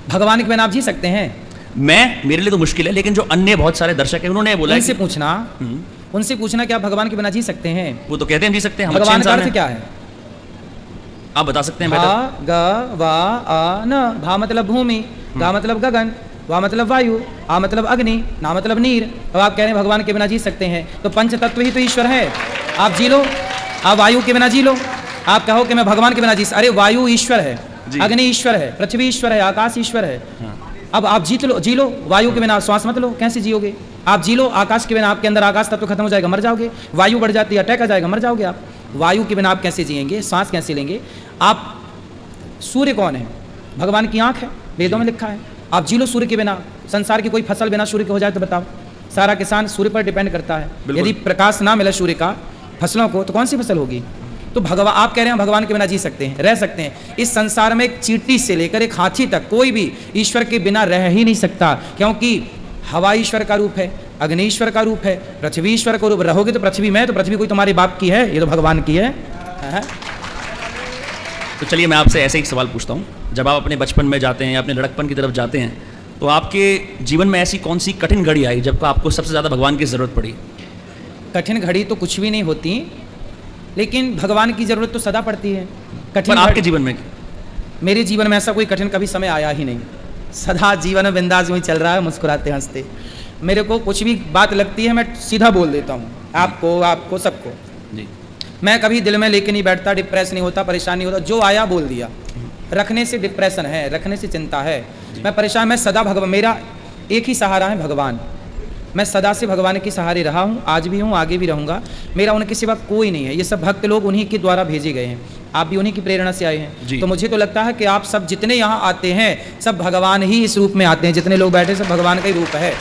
भगवान के बिना आप जी सकते हैं? मेरे लिए तो मुश्किल है, लेकिन जो अन्य बहुत सारे दर्शक हैं उन्होंने बोला उनसे पूछना कि आप भगवान के बिना जी सकते हैं? वो तो कहते हैं हम जी सकते हैं, हम भगवान का अर्थ क्या है? आप बता सकते हैं? भा ग वा आ न। भा मतलब भूमि, गा मतलब गगन, वा मतलब वायु, आ मतलब अग्नि, ना मतलब नीर। अब आप कह रहे हैं भगवान के बिना जी सकते हैं, तो पंच तत्व ही तो ईश्वर है। आप जी लो, आप वायु के बिना जी लो। आप कहो कि मैं भगवान के बिना जी, अरे वायु ईश्वर है, अग्नि ईश्वर है, पृथ्वी ईश्वर है, आकाश ईश्वर है। अब आप जी लो वायु के बिना श्वास मत लो, कैसे जियोगे? आप जी लो आकाश के बिना, आपके अंदर आकाश तत्व खत्म हो जाएगा, मर जाओगे। वायु बढ़ जाती है, अटैक आ जाएगा, मर जाओगे आप। वायु के बिना आप कैसे जिएंगे, सांस कैसे लेंगे? आप सूर्य कौन है? भगवान की आंख है, वेदों में लिखा है। आप जी लो सूर्य के बिना। संसार की कोई फसल बिना सूर्य के हो जाए तो बताओ? सारा किसान सूर्य पर डिपेंड करता है। यदि प्रकाश ना मिले सूर्य का फसलों को, तो कौन सी फसल होगी? तो भगवान, आप कह रहे हैं भगवान के बिना जी सकते हैं, रह सकते हैं। इस संसार में एक चींटी से लेकर एक हाथी तक कोई भी ईश्वर के बिना रह ही नहीं सकता, क्योंकि हवा ईश्वर का रूप है, अग्नि ईश्वर का रूप है, पृथ्वी ईश्वर का रूप। रहोगे तो पृथ्वी में, तो पृथ्वी कोई तुम्हारे बाप की है? ये तो भगवान की है। तो चलिए मैं आपसे ऐसे एक सवाल पूछता हूँ, जब आप अपने बचपन में जाते हैं या अपने लड़कपन की तरफ जाते हैं, तो आपके जीवन में ऐसी कौन सी कठिन घड़ी आई जब आपको सबसे ज़्यादा भगवान की ज़रूरत पड़ी? कठिन घड़ी तो कुछ भी नहीं होती, लेकिन भगवान की ज़रूरत तो सदा पड़ती है। कठिन आपके जीवन में? मेरे जीवन में ऐसा कोई कठिन कभी समय आया ही नहीं। सदा जीवन में बिंदास में चल रहा है, मुस्कुराते हंसते। मेरे को कुछ भी बात लगती है, मैं सीधा बोल देता हूँ, आपको सबको जी। मैं कभी दिल में लेके नहीं बैठता, डिप्रेस नहीं होता, परेशान नहीं होता। जो आया बोल दिया। रखने से डिप्रेशन है, रखने से चिंता है। मैं परेशान, मैं सदा भगवान, मेरा एक ही सहारा है भगवान। मैं सदा से भगवान के सहारे रहा हूँ, आज भी हूँ, आगे भी रहूँगा। मेरा उनके सिवा कोई नहीं है। ये सब भक्त लोग उन्हीं के द्वारा भेजे गए हैं। आप भी उन्हीं की प्रेरणा से आए हैं। तो मुझे तो लगता है कि आप सब जितने यहाँ आते हैं, सब भगवान ही इस रूप में आते हैं। जितने लोग बैठे सब भगवान का ही रूप है।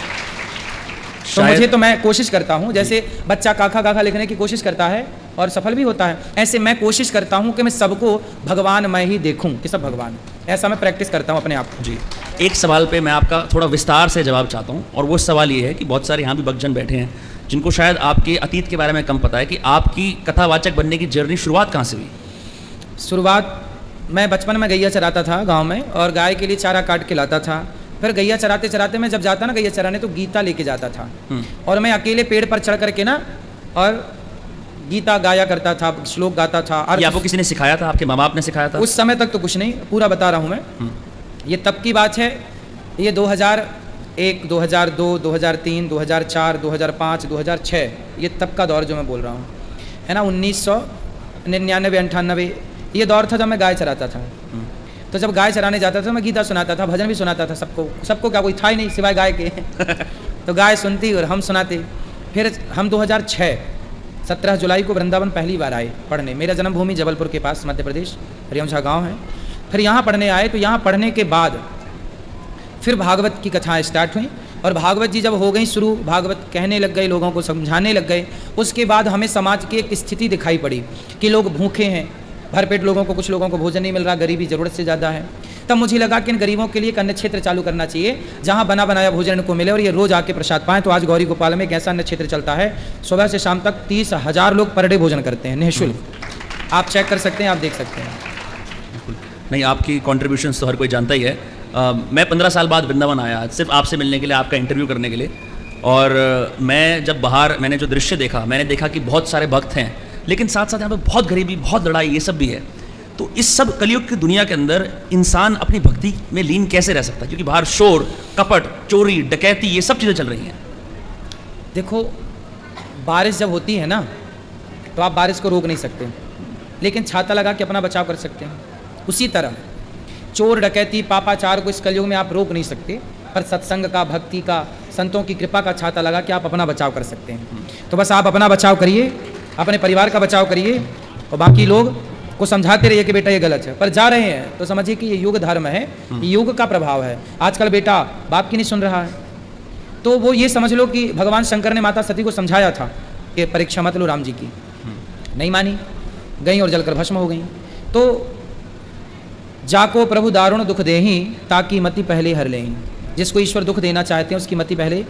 तो मुझे तो, मैं कोशिश करता हूँ, जैसे बच्चा काखा काखा लिखने की कोशिश करता है और सफल भी होता है, ऐसे मैं कोशिश करता हूँ कि मैं सबको भगवान मैं ही देखूँ कि सब भगवान। ऐसा मैं प्रैक्टिस करता हूँ अपने आप को। जी। एक सवाल पे मैं आपका थोड़ा विस्तार से जवाब चाहता हूँ, और वो सवाल ये है कि बहुत सारे यहाँ भी भक्तजन बैठे हैं जिनको शायद आपके अतीत के बारे में कम पता है, कि आपकी कथावाचक बनने की जर्नी शुरुआत कहाँ से हुई? शुरुआत, मैं बचपन में गैया चराता था गाँव में, और गाय के लिए चारा काट के लाता था। फिर गैया चराते चराते मैं जब जाता ना गैया चराने, तो गीता लेके जाता था, और मैं अकेले पेड़ पर चढ़ करके ना और गीता गाया करता था, श्लोक गाता था। और आपको किसी ने सिखाया था? आपके माँ बाप ने सिखाया था? उस समय तक तो कुछ नहीं, पूरा बता रहा हूँ मैं। ये तब की बात है, ये 2001, 2002, 2003, 2004, 2005, 2006, ये तब का दौर जो मैं बोल रहा हूँ, है ना। 1999, 98 ये दौर था जब मैं गाय चराता था। तो जब गाय चराने जाता था, मैं गीता सुनाता था, भजन भी सुनाता था सबको क्या कोई था ही नहीं सिवाय गाय के। तो गाय सुनती और हम सुनाते। फिर हम 2006 17 जुलाई को वृंदावन पहली बार आए पढ़ने। मेरा जन्मभूमि जबलपुर के पास मध्य प्रदेश, रियमझा गांव है। फिर यहाँ पढ़ने आए, तो यहाँ पढ़ने के बाद फिर भागवत की कथाएँ स्टार्ट हुई, और भागवत जी जब हो गई शुरू, भागवत कहने लग गए, लोगों को समझाने लग गए। उसके बाद हमें समाज की एक स्थिति दिखाई पड़ी कि लोग भूखे हैं, भरपेट लोगों को, कुछ लोगों को भोजन नहीं मिल रहा, गरीबी ज़रूरत से ज़्यादा है। तब मुझे लगा कि इन गरीबों के लिए एक अन्न क्षेत्र चालू करना चाहिए, जहाँ बना बनाया भोजन इनको मिले और ये रोज़ आके प्रसाद पाएँ। तो आज गौरी गोपाल में एक ऐसा अन्न क्षेत्र चलता है, सुबह से शाम तक 30,000 लोग पर डे भोजन करते हैं निःशुल्क। आप चेक कर सकते हैं, आप देख सकते हैं। नहीं, आपकी कॉन्ट्रीब्यूशंस तो हर कोई जानता ही है। मैं 15 साल बाद वृंदावन आया सिर्फ आपसे मिलने के लिए, आपका इंटरव्यू करने के लिए। और मैं जब बाहर मैंने जो दृश्य देखा, मैंने देखा कि बहुत सारे भक्त हैं, लेकिन साथ साथ यहाँ पे बहुत गरीबी, बहुत लड़ाई, ये सब भी है। तो इस सब कलयुग की दुनिया के अंदर इंसान अपनी भक्ति में लीन कैसे रह सकता है? क्योंकि बाहर शोर, कपट, चोरी, डकैती, ये सब चीज़ें चल रही हैं। देखो, बारिश जब होती है ना, तो आप बारिश को रोक नहीं सकते, लेकिन छाता लगा के अपना बचाव कर सकते हैं। उसी तरह चोर, डकैती, पापाचार को इस कलयुग में आप रोक नहीं सकते, पर सत्संग का, भक्ति का, संतों की कृपा का छाता लगा के आप अपना बचाव कर सकते हैं। तो बस आप अपना बचाव करिए, अपने परिवार का बचाव करिए, और बाकी लोग को समझाते रहिए कि बेटा ये गलत है। पर जा रहे हैं तो समझिए कि ये युग धर्म है, ये युग का प्रभाव है। आजकल बेटा बाप की नहीं सुन रहा है, तो वो ये समझ लो कि भगवान शंकर ने माता सती को समझाया था कि परीक्षा मत लो राम जी की, नहीं मानी, गई और जलकर भस्म हो गई। तो जाको प्रभु दारुण दुख देही, ताकि मति पहले हर लेही। जिसको ईश्वर दुख देना चाहते हैं उसकी मति पहले,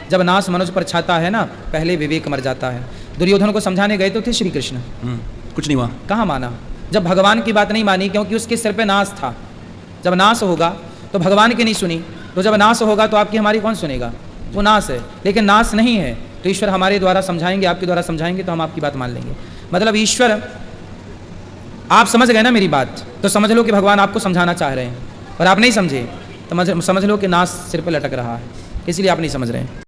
जब नाश मनुष्य पर छाता है ना, पहले विवेक मर जाता है। दुर्योधन को समझाने गए तो थे श्री कृष्ण, कुछ नहीं हुआ, कहाँ माना। जब भगवान की बात नहीं मानी, क्योंकि उसके सिर पे नाश था। जब नाश होगा तो भगवान की नहीं सुनी, तो जब नाश होगा तो आपकी हमारी कौन सुनेगा? वो नाश है। लेकिन नाश नहीं है तो ईश्वर हमारे द्वारा समझाएंगे, आपके द्वारा समझाएंगे तो हम आपकी बात मान लेंगे। मतलब ईश्वर, आप समझ गए ना मेरी बात, तो समझ लो कि भगवान आपको समझाना चाह रहे हैं, और आप नहीं समझे तो समझ लो कि नाश सिर पर लटक रहा है, इसलिए आप नहीं समझ रहे हैं।